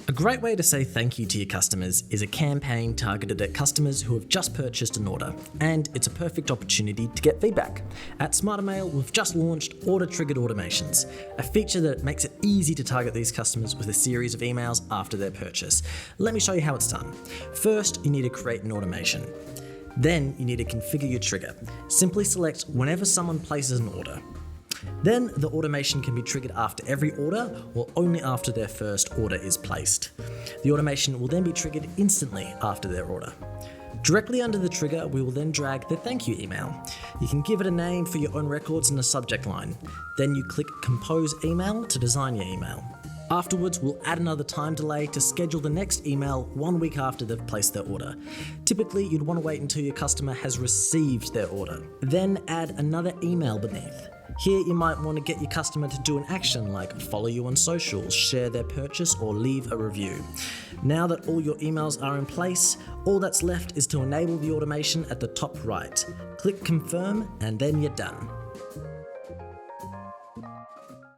A great way to say thank you to your customers is a campaign targeted at customers who have just purchased an order, and it's a perfect opportunity to get feedback. At SmartrMail, we've just launched Order-Triggered Automations, a feature that makes it easy to target these customers with a series of emails after their purchase. Let me show you how it's done. First, you need to create an automation. Then you need to configure your trigger. Simply select whenever someone places an order. Then the automation can be triggered after every order or only after their first order is placed. The automation will then be triggered instantly after their order. Directly under the trigger, we will then drag the thank you email. You can give it a name for your own records and a subject line. Then you click Compose Email to design your email. Afterwards, we'll add another time delay to schedule the next email 1 week after they've placed their order. Typically, you'd want to wait until your customer has received their order. Then add another email beneath. Here, you might want to get your customer to do an action like follow you on socials, share their purchase, or leave a review. Now that all your emails are in place, all that's left is to enable the automation at the top right. Click Confirm, and then you're done.